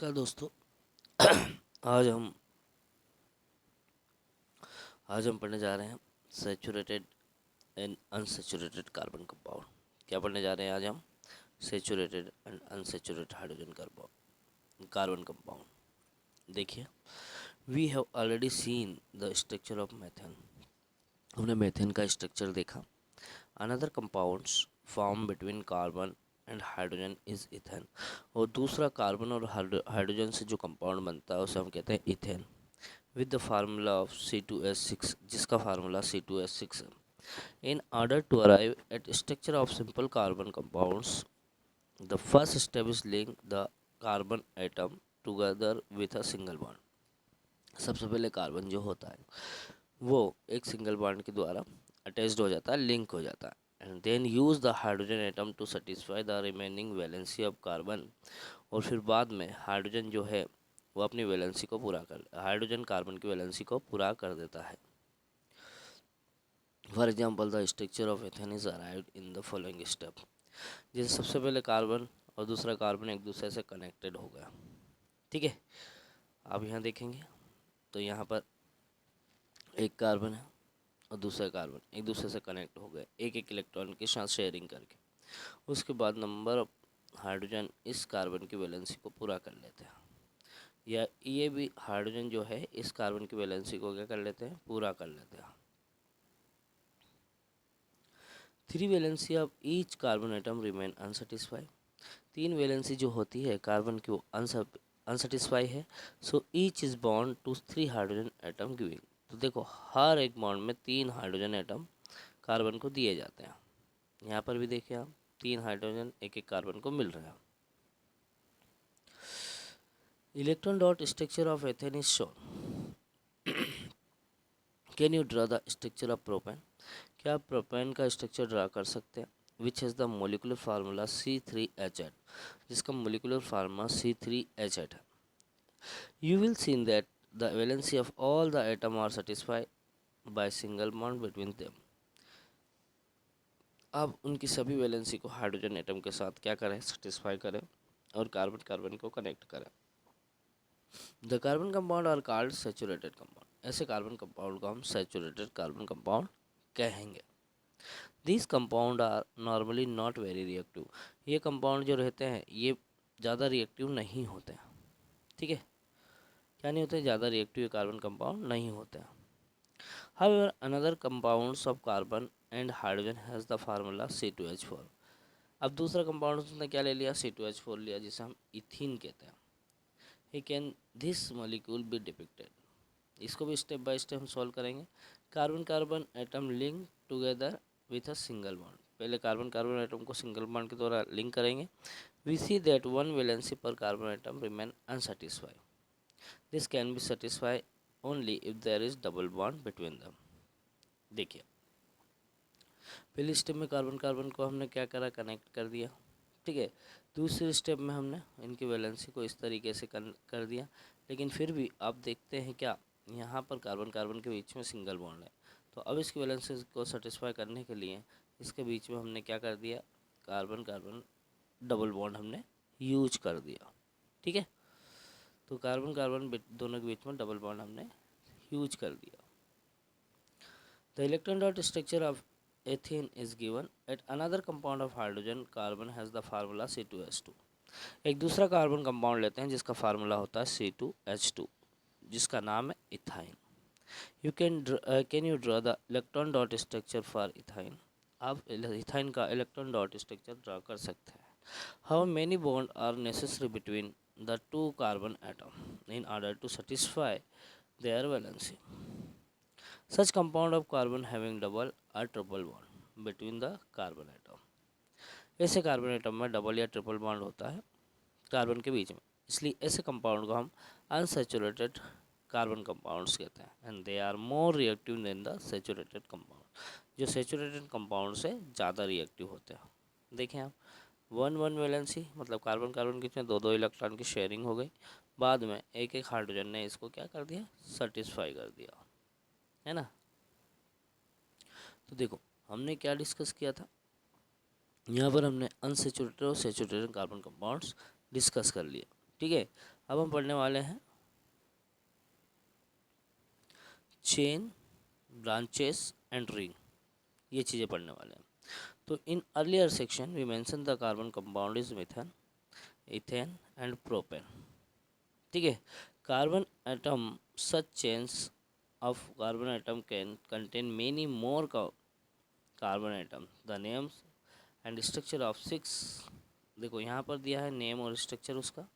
नमस्कार दोस्तों। आज हम पढ़ने जा रहे हैं saturated and unsaturated carbon compound. क्या पढ़ने जा रहे हैं आज हम? Saturated and unsaturated hydrogen carbon compound. देखिए, we have already seen the structure of methane. हमने मेथेन का स्ट्रक्चर देखा। Another compounds form between carbon and hydrogen is ethane. और दूसरा कार्बन और हाइड्रोजन से जो कंपाउंड बनता है उसे हम कहते हैं ethane, with the formula of C2H6, जिसका फार्मूला C2H6 है. In order to arrive at structure of simple carbon compounds, the first step is link the carbon atom together with a single bond. सबसे पहले carbon जो होता है वो एक single bond के द्वारा अटैच्ड हो जाता है, लिंक हो जाता है, and then use the hydrogen atom to satisfy the remaining valency of carbon. और फिर बाद में हाइड्रोजन जो है वो अपनी वैलेंसी को हाइड्रोजन कार्बन की वैलेंसी को पूरा कर देता है। For example, the structure of ethane is arrived in the following step. जैसे सबसे पहले कार्बन और दूसरा कार्बन एक दूसरे से कनेक्टेड हो गया, ठीक है। अब यहाँ देखेंगे तो यहाँ पर एक कार्बन है और दूसरा कार्बन एक दूसरे से कनेक्ट हो गए एक एक इलेक्ट्रॉन के साथ शेयरिंग करके। उसके बाद नंबर ऑफ हाइड्रोजन इस कार्बन की वैलेंसी को पूरा कर लेते हैं, या ये भी हाइड्रोजन जो है इस कार्बन की वैलेंसी को क्या कर लेते हैं, पूरा कर लेते हैं। Three valency of each carbon atom remain unsatisfied. तीन वैलेंसी जो होती है कार्बन की वो अनसेटिस्फाई है। So each is bond to three hydrogen atom giving. तो देखो, हर एक बॉन्ड में तीन हाइड्रोजन एटम कार्बन को दिए जाते हैं। यहाँ पर भी देखिए आप, तीन हाइड्रोजन एक एक कार्बन को मिल रहा है। Electron dot structure of ethane is shown. Can you draw the structure of propane? क्या आप प्रोपेन का स्ट्रक्चर ड्रा कर सकते हैं? Which has the molecular formula C3H8, जिसका मोलिकुलर फार्मूला C3H8 है। You will seen that the valency of all the atom are satisfied by single bond between them. अब उनकी सभी वैलेंसी को हाइड्रोजन एटम के साथ क्या करें, सेटिस्फाई करें और कार्बन कार्बन को कनेक्ट करें। The carbon compound are called saturated compound. ऐसे कार्बन कंपाउंड को हम सैचुरेटेड कार्बन कंपाउंड कहेंगे। This compound are normally not very reactive. ये कंपाउंड जो रहते हैं ये ज़्यादा रिएक्टिव नहीं होते हैं, ठीक है। क्या नहीं होते, ज़्यादा रिएक्टिव कार्बन कंपाउंड नहीं होते हैं। However another compounds of carbon and hydrogen has the formula C2H4। अब दूसरा कंपाउंड उसने क्या ले लिया, C2H4 लिया, जिसे हम इथीन कहते हैं। He can this molecule be depicted. इसको भी स्टेप बाय स्टेप हम सॉल्व करेंगे। Carbon carbon atom link together with a single bond. पहले कार्बन कार्बन एटम को सिंगल बॉन्ड के द्वारा लिंक करेंगे। We see that one valency पर carbon atom remain unsatisfied. This can be satisfy only if there is double bond between them. देखिए, पहले step में carbon carbon को हमने क्या करा, कनेक्ट कर दिया, ठीक है। दूसरे स्टेप में हमने इनकी वैलेंसी को इस तरीके से कर दिया, लेकिन फिर भी आप देखते हैं क्या, यहाँ पर कार्बन कार्बन के बीच में सिंगल बॉन्ड है। तो अब इसकी वैलेंसी को सेटिस्फाई करने के लिए इसके बीच में हमने क्या कर दिया, कार्बन कार्बन डबल बॉन्ड हमने यूज कर दिया, ठीक है। तो कार्बन कार्बन दोनों के बीच में डबल बॉन्ड हमने यूज कर दिया। The electron dot structure of ethene is given at another compound of hydrogen carbon has the formula C2H2। एक दूसरा कार्बन कंपाउंड लेते हैं जिसका फार्मूला होता है C2H2, जिसका नाम है ethyne. You can you draw the electron dot structure for ethyne. आप इथाइन का इलेक्ट्रॉन डॉट स्ट्रक्चर ड्रा कर सकते हैं। How many bond are necessary between the two carbon atom in order to satisfy their valency. Such compound of carbon having double or triple bond between the carbon atom। ऐसे carbon atom में double या triple bond होता है carbon के बीच में, इसलिए ऐसे कंपाउंड को हम अनसैचुरेटेड कार्बन कंपाउंड्स कहते हैं। And they are more reactive than the saturated compound. जो सैचुरेटेड कंपाउंड से ज़्यादा रिएक्टिव होते हैं। देखें आप, वन वन वैलेंसी मतलब कार्बन कार्बन के बीच में दो दो इलेक्ट्रॉन की शेयरिंग हो गई, बाद में एक एक हाइड्रोजन ने इसको क्या कर दिया, सेटिस्फाई कर दिया, है ना। तो देखो, हमने क्या डिस्कस किया था, यहाँ पर हमने अनसेचुरेटेड और सैचुरेटेड कार्बन कंपाउंड्स डिस्कस कर लिए, ठीक है। अब हम पढ़ने वाले हैं चेन, ब्रांचेस एंड रिंग, ये चीज़ें पढ़ने वाले हैं। तो in earlier section we mention the carbon compound is methane, ethane and propane. ठीक है, carbon atom such chains of carbon atom can contain many more carbon atom. The names and structure of 6, देखो यहाँ पर दिया है name और structure उसका।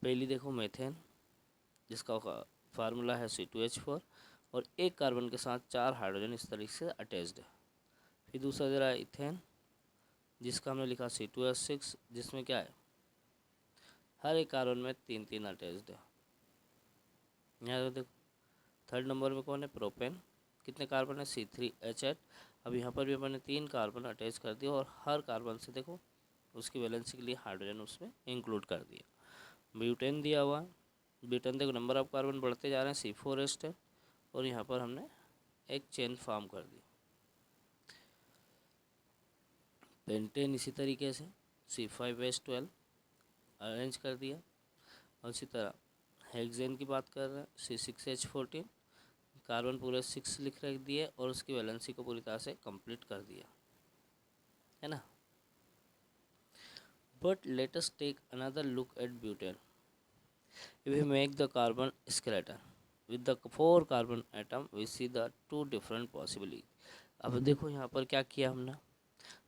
पहली देखो मेथेन, जिसका फार्मूला है C2H4 और एक कार्बन के साथ 4 हाइड्रोजन इस तरीके से अटैच्ड है। फिर दूसरा दे रहा है इथेन, जिसका हमने लिखा C2H6, जिसमें क्या है हर एक कार्बन में 3 अटैच्ड है। यहाँ देखो थर्ड नंबर में कौन है, प्रोपेन, कितने कार्बन है C3H8। अब यहाँ पर भी मैंने 3 कार्बन अटैच कर दिया और हर कार्बन से देखो उसकी वैलेंसी के लिए हाइड्रोजन उसमें इंक्लूड कर दिया। ब्यूटेन दिया हुआ, ब्यूटेन देखो नंबर ऑफ कार्बन बढ़ते जा रहे हैं, C4H10 और यहाँ पर हमने एक चेन फॉर्म कर दी। पेंटेन इसी तरीके से C5H12 अरेंज कर दिया और इसी तरह हेक्सेन की बात कर रहे हैं C6H14, कार्बन पूरे 6 लिख रख दिए और उसकी वैलेंसी को पूरी तरह से कंप्लीट कर दिया, है ना। But let us take another look at butane. If we make the carbon skeleton with the 4 carbon atom we see the 2 different possibility. अब देखो यहाँ पर क्या किया हमने,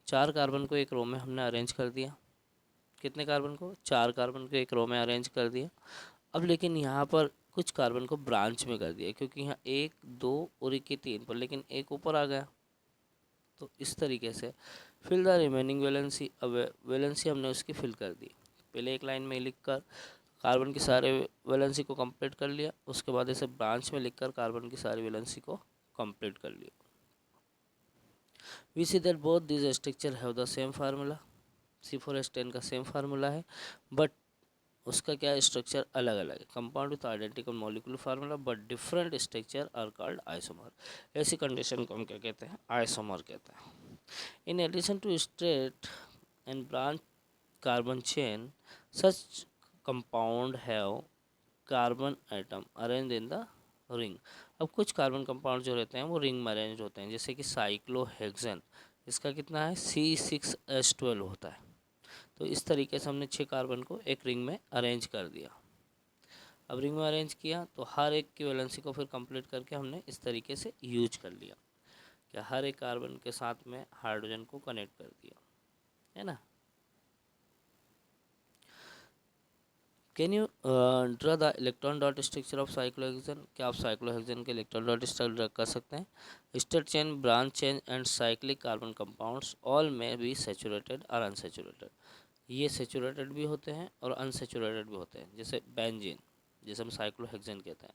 4 कार्बन को एक रो में हमने अरेंज कर दिया। कितने कार्बन को, 4 कार्बन को एक रो में अरेंज कर दिया। अब लेकिन यहाँ पर कुछ कार्बन को ब्रांच में कर दिया, क्योंकि यहाँ 1 2 और 1 के 3 पर, लेकिन एक ऊपर आ गया। तो इस तरीके से फिल द रिमेनिंग वैलेंसी। अब वैलेंसी हमने उसकी फिल कर दी, पहले एक लाइन में लिख कर कार्बन की सारे वैलेंसी को कंप्लीट कर लिया, उसके बाद इसे ब्रांच में लिखकर कार्बन की सारी वैलेंसी को कंप्लीट कर लिया। We see that both this structure have the same formula, C4H10 का सेम फार्मूला है, बट उसका क्या स्ट्रक्चर अलग अलग है। Compound with identical molecular formula but different structure are called isomer. ऐसी कंडीशन को हम क्या कहते हैं, आइसोमर कहते हैं। In addition to straight and branch carbon chain such compound have carbon atom arrange in the ring. अब कुछ कार्बन कंपाउंड जो रहते हैं वो रिंग में अरेंज होते हैं, जैसे कि साइक्लोहेक्सेन, इसका कितना है C6H12 होता है। तो इस तरीके से हमने 6 कार्बन को एक रिंग में अरेंज कर दिया। अब रिंग में अरेंज किया तो हर एक की वैलेंसी को फिर कंप्लीट करके हमने इस तरीके से यूज कर लिया कि हर एक कार्बन के साथ में हाइड्रोजन को कनेक्ट कर दिया, है ना। Can you draw the electron dot structure of cyclohexane. क्या आप साइक्लोहेक्सेन के इलेक्ट्रॉन डॉट स्ट्रक्चर ड्रा कर सकते हैं। State chain, branch chain and cyclic carbon compounds all में बी सेचुरेटेड और अनसेचुरेटेड। ये सेचुरेटेड भी होते हैं और अनसेचुरेटेड भी होते हैं, जैसे बेंजीन, जैसे हम साइक्लोहेक्सेन कहते हैं,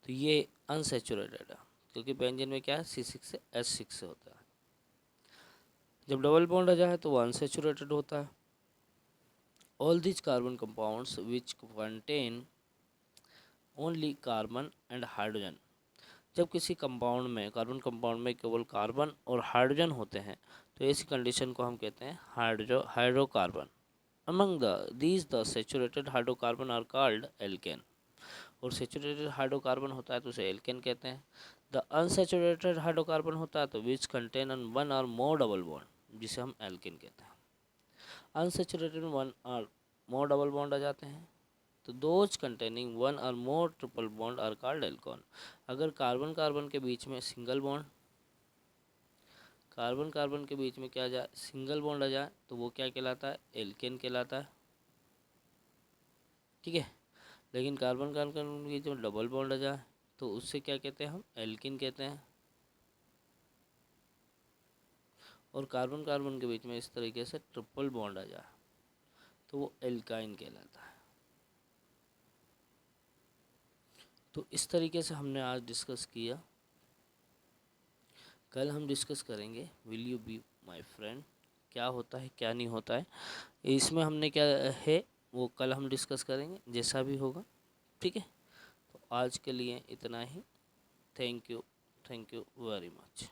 तो ये अनसेचुरेटेड है, क्योंकि बेंजीन में क्या है C6 से H6 से होता है। जब डबल बॉन्ड आ जाए तो वो अनसेचुरेटेड होता है। All these carbon compounds which contain only carbon and hydrogen. जब किसी कंपाउंड में, कार्बन कंपाउंड में केवल कार्बन और हाइड्रोजन होते हैं तो ऐसी कंडीशन को हम कहते हैं hydrocarbon. Among these the saturated hydrocarbon are called alkane। और सेचुरेटेड हाइड्रोकार्बन होता है तो उसे एल्केन कहते हैं। द अनसेचुरेटेड हाइड्रोकार्बन होता है तो विच कंटेन वन और मोर डबल बॉन्ड, जिसे हम एल्केन कहते हैं। अनसेचुरेटेड वन और मोर डबल बॉन्ड आ जाते हैं तो दोज कंटेनिंग वन और मोर triple bond are called Alcon. अगर कार्बन कार्बन के बीच में सिंगल बॉन्ड, कार्बन कार्बन के बीच में क्या आ जाए, सिंगल बॉन्ड आ जाए तो वो क्या कहलाता है, एल्केन कहलाता है। ठीक है, लेकिन कार्बन कार्बन की जब डबल बॉन्ड आ जाए तो उससे क्या कहते हैं, हम एल्किन कहते हैं। और कार्बन कार्बन के बीच में इस तरीके से ट्रिपल बॉन्ड आ जाए तो वो एल्काइन कहलाता है। तो इस तरीके से हमने आज डिस्कस किया। कल हम डिस्कस करेंगे will you be my friend, क्या होता है क्या नहीं होता है, इसमें हमने क्या है वो कल हम डिस्कस करेंगे जैसा भी होगा। ठीक है, तो आज के लिए इतना ही। Thank you very much.